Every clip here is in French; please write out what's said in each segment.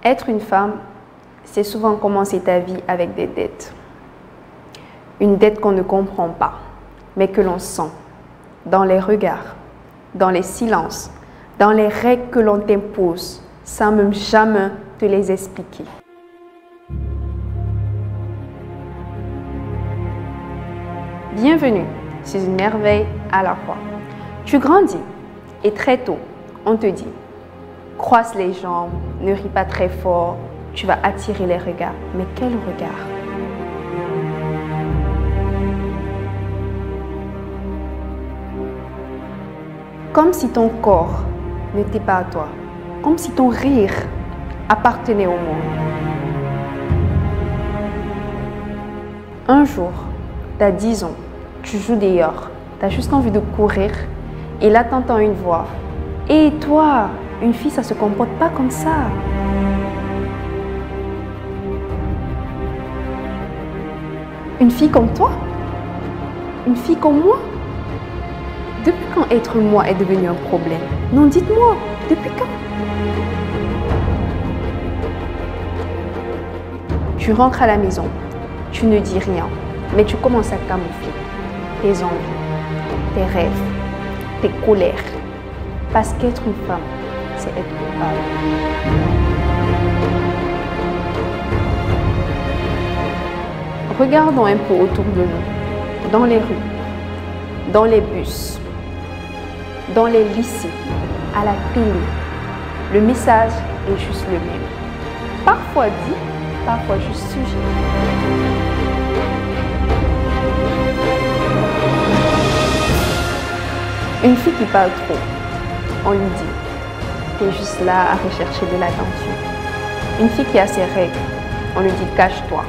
Être une femme, c'est souvent commencer ta vie avec des dettes. Une dette qu'on ne comprend pas, mais que l'on sent dans les regards, dans les silences, dans les règles que l'on t'impose, sans même jamais te les expliquer. Bienvenue sur une merveille à la fois. Tu grandis et très tôt, on te dit croise les jambes, ne ris pas très fort, tu vas attirer les regards. Mais quel regard? Comme si ton corps n'était pas à toi, comme si ton rire appartenait au monde. Un jour, tu as 10 ans, tu joues dehors, tu as juste envie de courir et là tu entends une voix. Et toi, une fille, ça se comporte pas comme ça. Une fille comme toi? Une fille comme moi? Depuis quand être moi est devenu un problème? Non, dites-moi, depuis quand? Tu rentres à la maison, tu ne dis rien, mais tu commences à camoufler tes envies, tes rêves, tes colères. Parce qu'être une femme, c'est être coupable. Regardons un peu autour de nous, dans les rues, dans les bus, dans les lycées, à la télé. Le message est juste le même. Parfois dit, parfois juste sujet. Une fille qui parle trop, on lui dit, t'es juste là à rechercher de l'attention. Une fille qui a ses règles, on lui dit, cache-toi,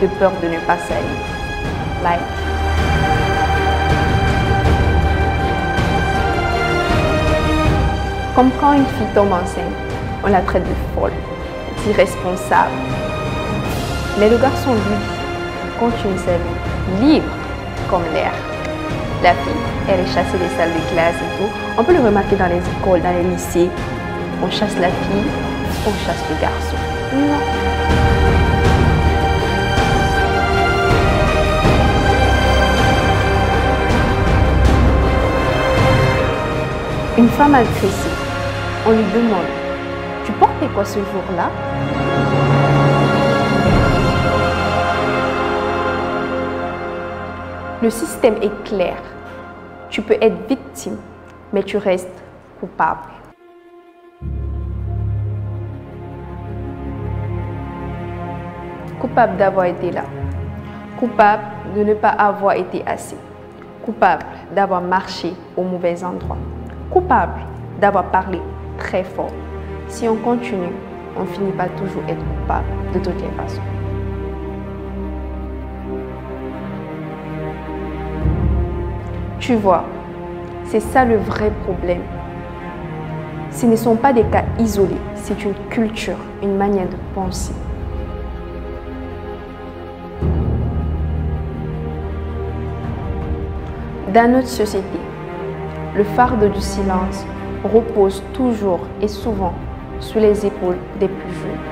de peur de ne pas salir. Like. Comme quand une fille tombe enceinte, on la traite de folle, d'irresponsable. Mais le garçon, lui, continue sa vie, libre comme l'air. La fille, elle est chassée des salles de classe et tout. On peut le remarquer dans les écoles, dans les lycées. On chasse la fille, on chasse le garçon. Non. Une femme agressée, on lui demande, tu portais quoi ce jour-là? Le système est clair. Tu peux être victime, mais tu restes coupable. Coupable d'avoir été là. Coupable de ne pas avoir été assez. Coupable d'avoir marché au mauvais endroit. Coupable d'avoir parlé très fort. Si on continue, on finit par toujours être coupable de toutes les façons. Tu vois, c'est ça le vrai problème. Ce ne sont pas des cas isolés, c'est une culture, une manière de penser. Dans notre société, le fardeau du silence repose toujours et souvent sur les épaules des plus jeunes.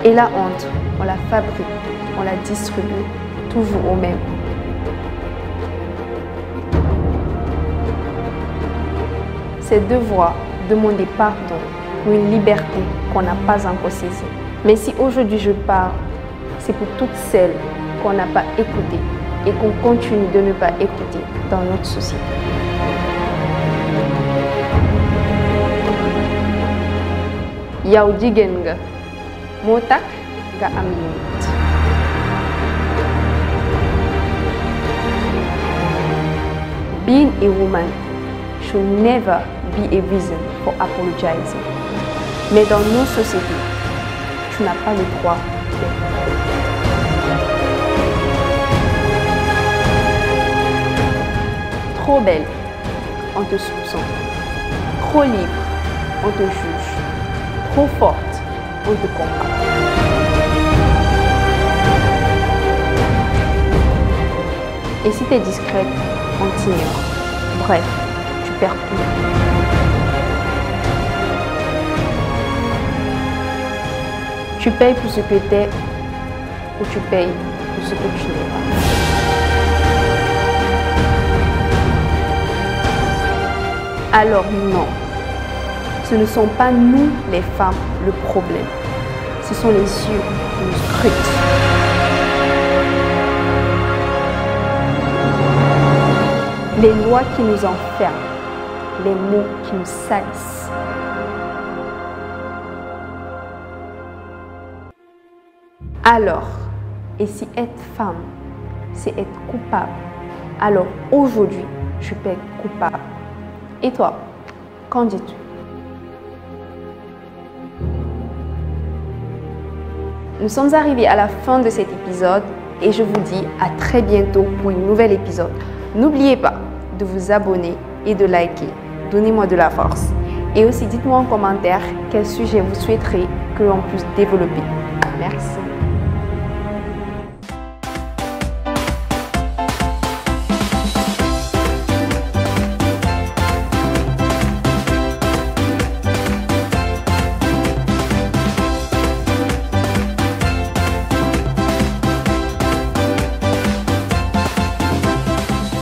Et la honte, on la fabrique, on la distribue toujours au même. C'est devoir demander pardon pour une liberté qu'on n'a pas encore saisie. Mais si aujourd'hui je parle, c'est pour toutes celles qu'on n'a pas écoutées et qu'on continue de ne pas écouter dans notre société. Yow jigéen nga moo tax nga am limite. Being a woman should never be a reason for apologizing. Mais dans nos sociétés, tu n'as pas le droit d'être. Trop belle, on te soupçonne. Trop libre, on te juge. Trop forte, on te combat. Et si tu es discrète, on t'ignore. Bref, tu perds tout. Tu payes pour ce que tu es ou tu payes pour ce que tu n'es pas. Alors non, ce ne sont pas nous les femmes le problème. Ce sont les yeux qui nous scrutent. Les lois qui nous enferment, les mots qui nous salissent. Alors, et si être femme, c'est être coupable, alors aujourd'hui, je peux être coupable. Et toi, qu'en dis-tu? Nous sommes arrivés à la fin de cet épisode et je vous dis à très bientôt pour un nouvel épisode. N'oubliez pas de vous abonner et de liker. Donnez-moi de la force. Et aussi, dites-moi en commentaire quel sujet vous souhaiterez que l'on puisse développer. Merci.